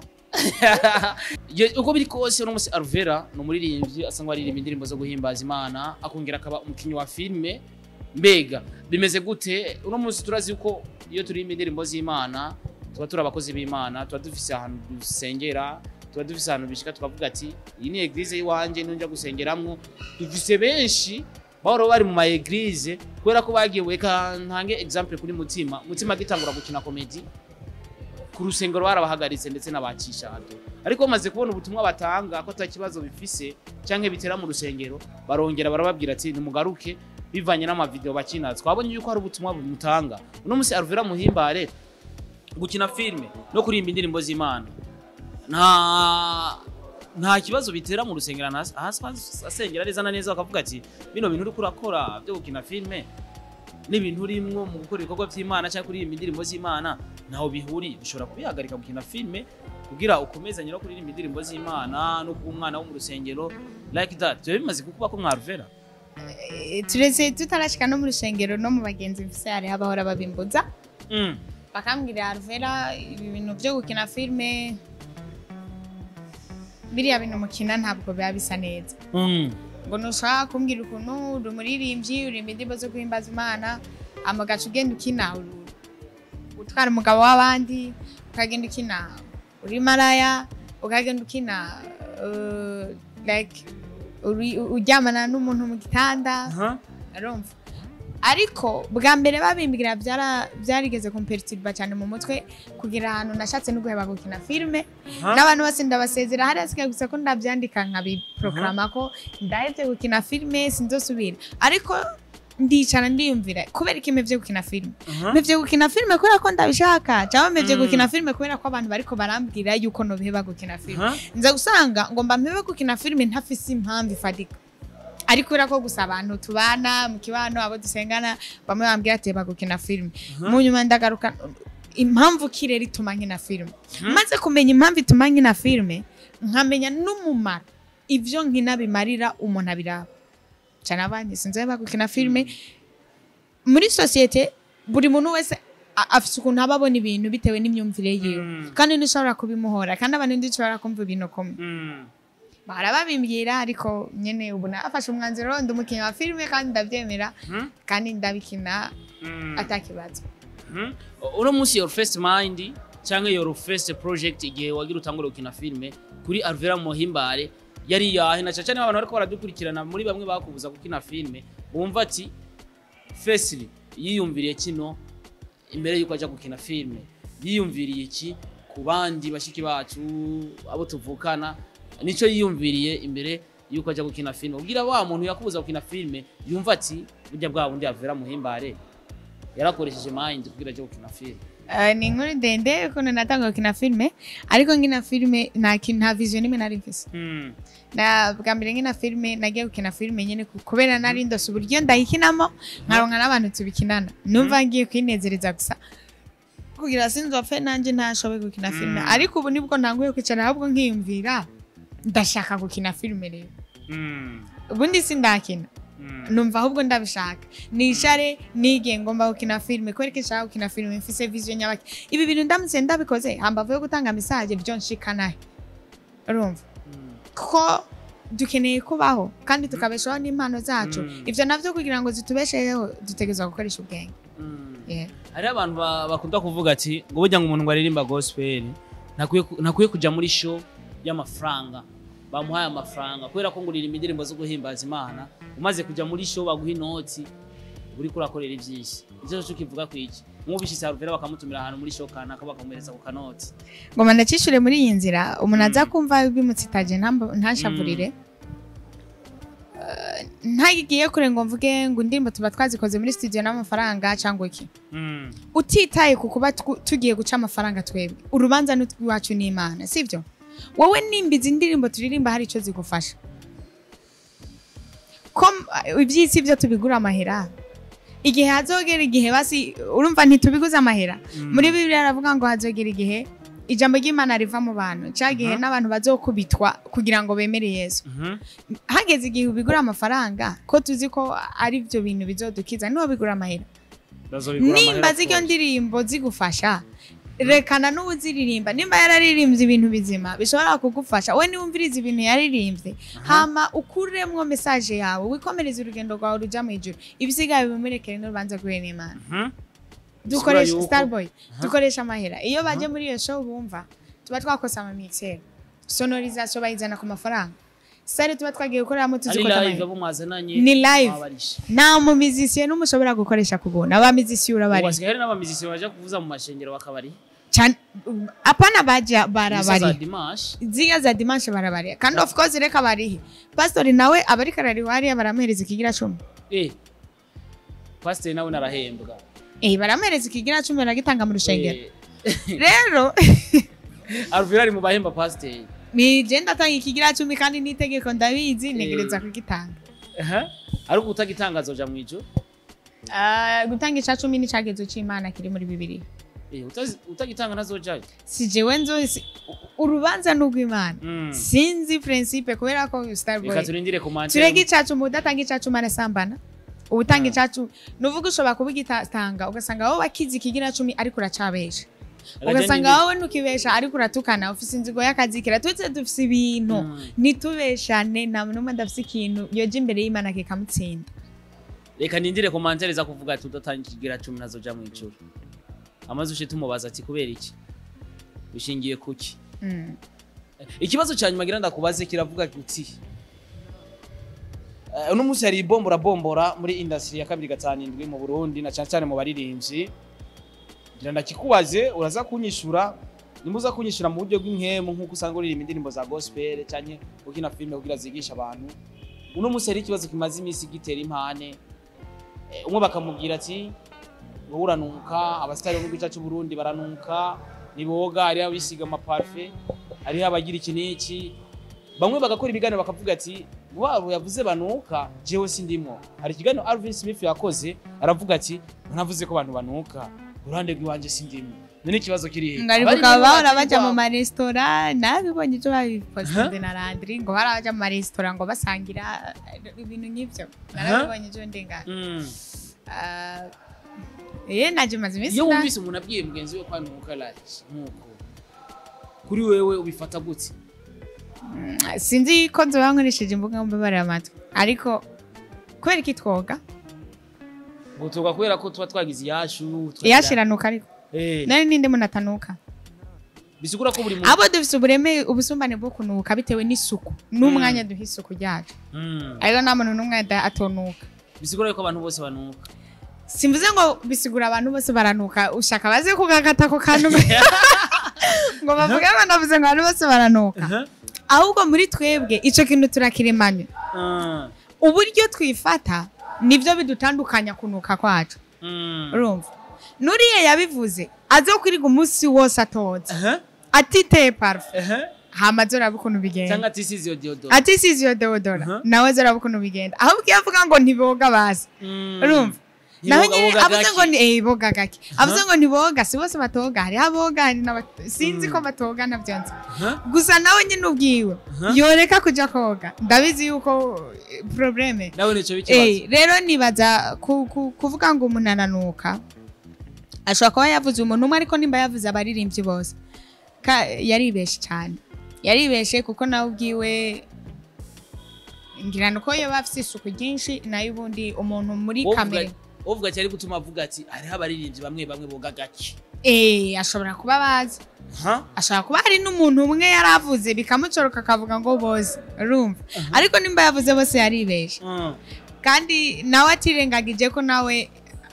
uko biri kose uno musi ALVELLA no muririmbyi asangwa aririmba indirimbo zo guhimbaza Imana akongera akaba umukinyi wa filme mbega bimeze gute uno musi turazi uko iyo turirimba indirimbo z'Imana tuba turi abakozi b'Imana tuba dufise ahantu dusengera tuba dufise ahantu bishika tukavuga ati iyi ni eglise yiwanje nunja gusengeramwo dufise benshi bahora bari mu ma eglise kubera ko bagiye weka ntange example kuri mutima gitangura gukina comedy ku rusengero barabahagaritse ndetse n'abacisha hato ariko bamaze kubona ubutumwa batanga ko atakibazo bifise canke bitera mu rusengero barongera barababwira ati nimugaruke bivanye n'amavideo bakina twabonye yuko hari ubutumwa bumutanga uno musi ALVELLA muhimbare gukina filme no kurimba indirimbo z'Imana nta kibazo bitera mu rusengero asengera neza na neza bakavuga ati bino bintu uri kurakora byo gukina filme n'ibintu urimwo mu gukora ibikorwa by'Imana cyangwa kuri indirimbo z'Imana naho bihuri ushobora kubihagarika gukina filme kugira ukomezanye no kuri indirimbo z'Imana no kuba umwana wo mu rusengero like that byo bimaze kukuba ko mwaruvera tureze tutarashika no mu rusengero no mu bagenzi mfise hari abahora babimbuza bakambwira Arvera ibintu byo gukina filme biriya bintu mukina ntabwo biba bisa neza ngo nushaka kumbwira ukuntu uri umuririmbyi uri indirimbo zo guhimbaza Imana amagacu ugenda ukina utwara umugabo w'abandi ukagenda ukina uri maraya ukagenda ukina like uryamana n'umuntu mu gitanda arumva ariko bwa mbere babimbwira byarigeze kumperturba cyane mu mutwe kugira ahantu nashatse no guheba gukina filme n'abantu bose ndabasezera hari asigaye gusa ko ndabyandika nkabiprograma ko ndahevye gukina filme sinzosubira ariko ndicara ndiyumvira kubera iki mevye gukina filme mevye gukina filme kubera ko ndabishaka cyangwa mevye gukina filme kubera ko abantu bariko barambwira yuko no biheba gukina filme nza gusanga ngo mba mebe gukina filme ntafise impamvu ifadika ariko urako gusa abantu tubana mu kibano abo dusengana bamwe bambwira ati bagukina filme mu nyuma ndagaruka impamvu kireri ituma nkina filme maze kumenya impamvu ituma nkina filme nkamenya n'umumaro ivyo nkina bimarira umuntu abiraba cyane abanye sinze bagukina filme muri societe buri muntu wese afite ukuntu ababona ibintu bitewe n'imyumvire yiwe kandi nishobora kubimuhora kandi abantu ndishobora kumva ibintu komwe barababimbwira ariko nyene ubu nafashe umwanzuro ndumukinya wa filme kandi ndavyemera kandi ndabikina atakibazo uno musi your first mind cyangwa your first project igihe wagira utangura gukina filme kuri Alvera Muhimbare yari yahe na cyane abantu bariko baradukurikirana muri bamwe bakubuza gukina filme bumva ati firstly yiyumviriye kino imbere yuko aja gukina filme yiyumviriye iki ku bandi bashiki bacu abo tuvukana nico yiyumviriye imbere yuko aja gukina filme ugira wa muntu yakubuza gukina filme yumva ati burya bwa bundi Alvera Muhimbare yarakoresheje mind kugira aje gukina filme ni inkuru ndende ko natanga gukina filme ariko ngina filme nta vision imwe nari mfise na bwa mbere ngina filme nagiye gukina filme nyene kubera nari ndose uburyo ndayikinamo nkaronka n'abantu tubikinana numva ngiye kwinezereza gusa kugira sinzopfe nanje ntashoboye gukina filme ariko ubu nibwo ntanguye kwicara ahubwo nkiyumvira ndashaka gukina filme rero ubundi sindakina numva ahubwo ndabishaka nishare nige ngomba gukina filme kwereka ishaka gukina filme mfise vision nyabaki ibi bintu ndamutse ndabikoze hambavuye gutanga message byo nshikanahe urumva ko dukeneye kubaho kandi tukabeshaho n'impano zacu ivyo navyo kugira ngo zitubesheho dutegezwa gukoresha ubwenge hari abantu bakunda kuvuga ati ngo burya ngo umuntu ngo aririmba gospel nakwiye kuja muri show y'amafaranga bamuhaye amafaranga kubera ko ngurira indirimbo zo guhimbaza Imana umaze kuja muri show baguha inoti uri kurakorera ivyinshi ivyo cyo kivuga kwiki mwubishise Alvera bakamutumira ahantu muri show kana akabakomereza ku kanoti ngoma ndacishire muri iyi nzira umuntu aza kumva bimutsitaje ntashavurire ntagiye kure ngo mvuge ngo indirimbo tuba twazikoze muri studio n'amafaranga cyangwa iki utitaye ku kuba tugiye guca amafaranga twebwe urubanza n'utwiwacu n'Imana sivyo wowe nimbiza indirimbo turirimba hari ico zigufasha ibyisi byo tubigura amahera igihe hazogera igihe basi urumva ntitubiguza amahera muri Bibiliya aravuga ngo hazogera igihe ijambo ry'Imana riva mu bantu cyagihe n'abantu bazokubitwa kugira ngo bemere Yesu hageze igihe ubigura amafaranga ko tuzi ko ari byo bintu bizodukiza niho bigura amahera nimba ziryo ndirimbo zigufasha rekana n'uziririmba nimba yararirimbye ibintu bizima bishobora kugufasha we niwumviriza ibintu yaririmbye hama ukuremwo message yawe wikomereza urugendo rwawe ruja mu ijuru ibisigaye bimurekere n'urubanza rw'Imana n'Imana dukoresha Starboy dukoresha amahera iyo baje muri iyo show bumva tuba twakosa ama mixer sonorisation bayizana ku mafaranga sare tuba twagiye gukoreramo tuzikota ni live nta mu musicien n'umushobora gukoresha kubona aba musicien urabari wasigaye n'aba musicien baje kuvuza mu mashengero bakabari apana baje barabari ziya za dimanche barabari kandi of course reka barihe pastor nawe abari karari wari baramuhereza ikigira 10 pastor nawe narahembwa baramuhereza ikigira 10 baragitanga mu rushengero rero Alvera ari mu bahemba pastor nije ndatanga ikigira 10 kandi nitegeko ndabizi negereza kugitanga ari ugutagitanga azoja mu ijuru gutanga ica 10 ni cagezo c'Imana kiri muri Bibiliya utagitanga nazojayo si jewe nzozi urubanza n'ugw'Imana sinzi principe kubera ko Starboy reka turindire komante turege ica 10 udatanga ica 10 arasambana ubutanga ica 10 nuvuga ushobora kubigitanga ugasanga wowe bakizi ikigira 10 ariko uracabesha ugasanga wowe nukibesha ariko uratukana ufise inzigo y'akazi kira tutse dufise ibintu nitubeshane na numwe ndafise ikintu yoje imbere y'Imana kikamutsinda reka ndindire komante za kuvuga ati udatanga ikigira 10 nazoja mu ijuru amaze ushe tumubaza ati kubera iki bishingiye kuki ikibazo cyanyuma gira ndakubaze kiravuga kuti uno munsi hari bombora muri industry ya 257 mu Burundi na cyane mu baririmbyi ngira ndakikubaze uraza kunyishura nimbuza kunyishura mu buryo bw'inkemu nkuko usanga uririmba indirimbo za gospel cyane ukina filme kugira zigisha abantu uno munsi hari ikibazo kimaze imisi gitera impane umwe bakamubwira ati Baranuka abasitari bo mu gice cy'u Burundi baranuka niboga ari abisiga amaparfait ari abagira iki n'iki bamwe bagakora ibiganiro bakavuga ati wabo yavuze banuka jewe sindimo hari ikiganiro Alvin Smith yakoze aravuga ati navuze ko abantu banuka urande rw'iwanje sindimo none ikibazo kiri ngaribuka bahora baja mu maresitora nabibonye cyo babiposte na Landry ngo baraja mu maresitora ngo basangira ibintu nk'ivyo narabibonye cyo ndenga naje mazimisi iyo wumvise umuntu abwiye mugenzi we kwanuka like nkuko kuri wewe ubifata gutse sinzi ko nzobankoresheje imbuga mbabarira amatwi ariko kubera iki twoga gutoga kubera ko tuba twagize yashiranuka ariko nari ninde munatanuka bisigura ko buri muntu abo dufise ubusumbane bwo kunuka bitewe n'isuku n'umwanya duha isuku ryacu ariko nta muntu n'umwe atonuka bisigura ko abantu bose banuka simvuze ngo bisigura abantu bose baranuka ushaka baze kugakata ko kantu ngo bavuge ngo navuze ngo abantu bose baranuka ahubwo muri twebwe ico kintu turakiremanya uburyo twifata nivyo bidutandukanya kunuka kwacu urumva nuriye yabivuze azokwiriga umunsi wose atoza atiteye parfum hamazora bukuntu bigenda cyangwa atisiziyo deodora nawe zora bukuntu bigenda ahubwo yavuga ngo ntiboga bazi urumva naho nyine avuze ngo ni boga gake avuze ngo ntiboga si bose batoga hari aboga hari sinzi ko batoga navyonze gusa nawe nyine ubwiwe yoreka kuja koga ndabizi yuko probleme nawe nico bikibazo rero nibaza kuvuga ngo umuntu ananuka ashobora kuba yavuze umuntu umwe ariko nimba yavuze abaririmbyi bose yaribeshe cyane yaribeshe kuko nawe ubwiwe ngira nuko yo bafise isuku ryinshi nayo ubundi umuntu muri kamera uvuga cyari gutuma avuga ati hariho abaririmbyi bamwe boga gake ashobora kuba bazi ashobora kuba hari n'umuntu umwe yaravuze bikamucoroka akavuga ngo bose urumva ariko nimba yavuze bose yaribeshe kandi nawe atirengagije ko nawe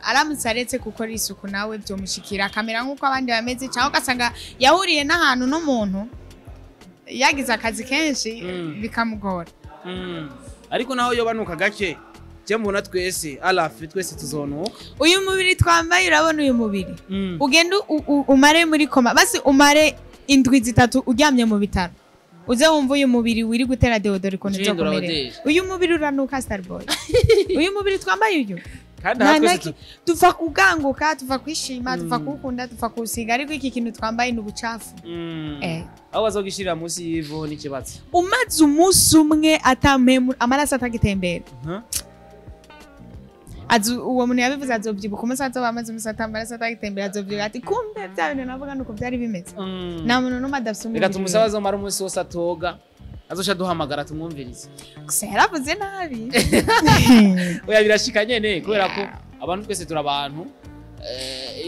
aramutse aretse gukora isuku nawe byomushikira kamera nk'uko abandi bameze cyangwa ugasanga yahuriye n'ahantu n'umuntu yagize akazi kenshi bikamugora ariko naho yo banuka gake je mbona twese alafi twese tuzonuka uyu mubiri twambaye urabona uyu mubiri ugenda umare muri koma basi umare indwi zitatu uryamye mu bitaro uze wumva uyu mubiri wiri gutera deodori ko nzo kumere uyu mubiri uranuka Starboy uyu mubiri twambaye uyu kandi hatwese tuva kuganguka tuva kwishima tuva kukunda tuva kusiga ariko iki kintu twambaye n'ubucafu aho bazogishirira munsi yivo n'ikibatsi umaze umunsi umwe atamemu amaraso atagitembera uwo muntu yabivuze azobyibuka umusaza bamaze umusata amaraso atagitembera azobyibuka ati kumbe bya bintu navuga nuko byari bimeze nta muntu n'umwe adafise umubiri reka tumusabaze mara umunsi wose atoga azosha duhamagara tumwumvirize gusa yaravuze nabi oya birashika nyene kubera ko abantu twese turi abantu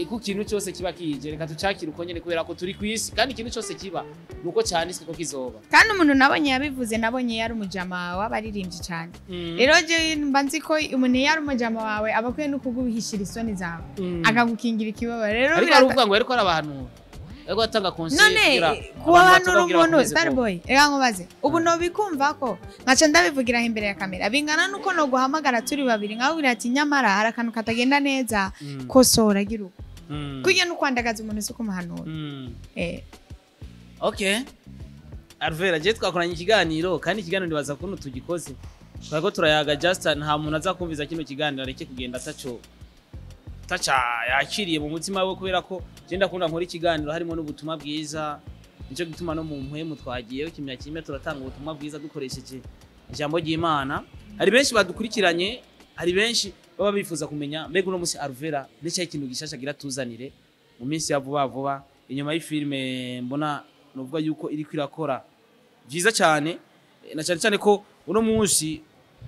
ku kintu cyose kiba kije reka tucakira uko nyene kubera ko turi kwisi kandi ikintu cyose kiba nuko cyane siko kizoba kandi umuntu nabonye yabivuze nabonye yari umujama w'abaririmbyi cyane rero je mba nzi ko umuntu yari umujama wawe abakwiye no kugubihishira isoni zawe akagukingira ikibaba rero ariko aravuga ngo ariko arabantu ego atanga conseil kuba abantu n'umuntu Starboy ega nkubaze ubu no bikumva ko nkaca ndabivugira imbere ya kamera bingana nuko no guhamagara turi babiri nkabwira ati nyamara harakantu katagenda neza kosora giruko kuye no kwandagaza umuntu suko muhanura okay Alvella je twakoranye ikiganiro kandi ikiganiro ndibaza ko tugikoze twako turayaga just nta muntu azakumviza kino kiganiro areke kugenda taca yakiriye mu mutima we kubera ko je ndakunda nkora ikiganiro harimo n'ubutumwa bwiza nico gituma no mu mpwemu twagiye kimya kimwe turatanga ubutumwa bwiza dukoresheje ijambo ry'Imana. Hari benshi badukurikiranye, hari benshi baba bifuza kumenya mbega uno musi Alvella n'icyo ikintu gishasha gira tuzanire mu minsi ya vuba inyuma y'ifilme mbona novuga yuko iri kwirakora byiza cyane na cyane ko uno munsi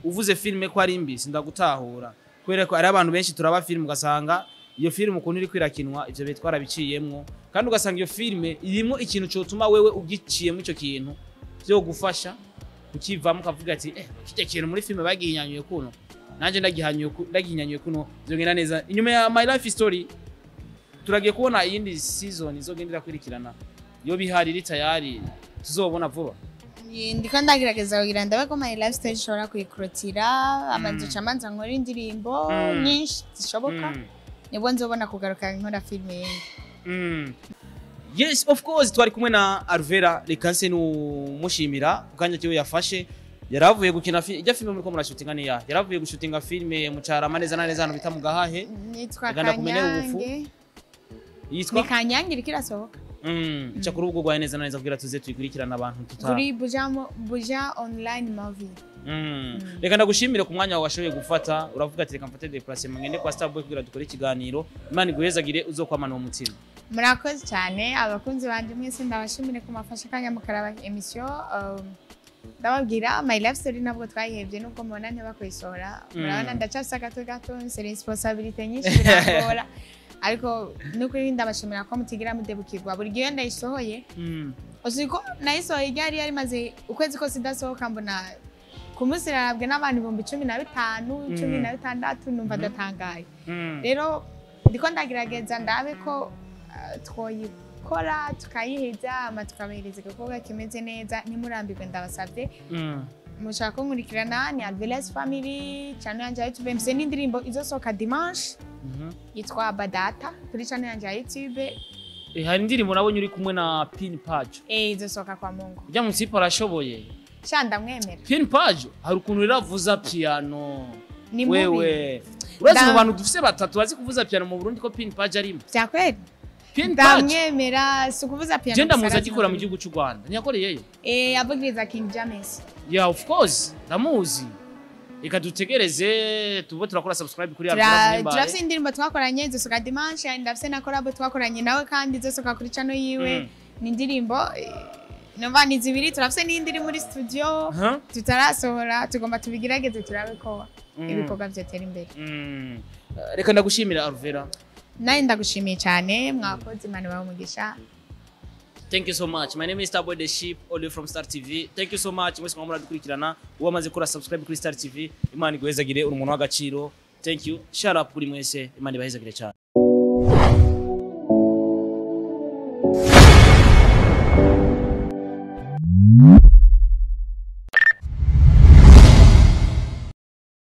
uvuze filme ko ari mbi sindagutahura kubera ko ari abantu benshi turaba filme ugasanga iyo filme ukuntu iri kwirakinwa ivyo bitwara biciyemwo kandi ugasanga iyo filme irimo ikintu cyotuma wewe ugiciyemo ico kintu byo gufasha ukivamo kavuga ati kije kintu muri filme bagihinyanyuye kuno nanje ndagihinyanyuye kuno byogenda neza. Inyuma ya My Life Story turagiye kubona iyindi season izogendera kwirikirana yo bihari ri tayari tuzobona vuba. Ndiko ndagerageza kugira ndabe ko My Life Story ishobora kuyikrotira amanzo camanza nkora indirimbo nyinshi zishoboka nibwo nzobona kugaruka nkora filme yindi. Yes, of course twari kumwe na Alvella rekanse n'umushimira ukanya cyo yafashe yaravuye gukina ijya filme muri ko murashutinga niya yaravuye gushutinga filme mucarama neza na neza hano bita mugahahe nitwa Kanyange yitwa Kanyange irikirasohoka cha kuri ubwo gwaye neza na neza kugira tuze tuyikurikirana abantu kuri buja online movie. Reka ndagushimire ku mwanya washoboye gufata uravuga ati reka mfate déplacement ngende kwa Starboy kugira dukore ikiganiro Imana iguhezagire uzokwamana mu mutima. Murakoze cyane abakunzi banje mwese ndabashimire ku mafasha kanya mukaraba emission ndababwira My Life Story nabwo twayihebye nuko mubona ntibakoyisora murabona ndacasa gato c'est responsabilité nyinshi biragora ariko nukuri ndabashimira ko mutigira mudebukirwa buri gihe ndayisohoye uziko nayisohoye ryari yari maze ukwezi ko sidasohoka mbona kumusirarabwe n'abantu 15 16 numva datangaye rero ndiko ndagerageza ndabe ko twoyikora tukayiheza ama tukabahereza igikorwa kimeze neza nimurambirwe ndabasabye mushaka kunkurikirana ni ALVELLA's Family channel yanje ya YouTube mse n'indirimbo izosohoka dimanche yitwa Badata kuri channel yanje ya YouTube. Hari indirimbo nabonye uri kumwe na Pin Page izosohoka kwa Mungu ujya mu sipo arashoboye shanda mwemera Pin Page hari ukuntu riravuza piano ni wewe urazi mu bantu dufise batatu bazi kuvuza piano mu Burundi ko Pin Page arimo byakweli Pin Page ndamwemera si kuvuza piano genda muza gikora mu gihugu cy'u Rwanda nyakoreyeyo abagiriza King James of course ndamuzi reka dutegereze tubo turakora subscribe kuri ALVELLA turafise indirimbo twakoranye izosohoka dimanche ndafise na collab twakoranye nawe kandi izosohoka kuri channel yiwe ni indirimbo Novani zibiri turafise n'indi muri studio tutarasohora tugomba tubigerageze turabe ko ibikorwa byatera imbere. Reka ndagushimira Alvella. Naye ndagushimiye cyane mwakoze Imana bamugisha. Thank you so much. My name is Starboy the Sheep all the way from Star TV. Thank you so much. Mwese mwamura dukurikirana uwamaze kora subscribe kuri Star TV. Imana iguhezagire uri umuntu w'agaciro. Thank you. Shut up kuri mwese. Imana ibahezagire cyane.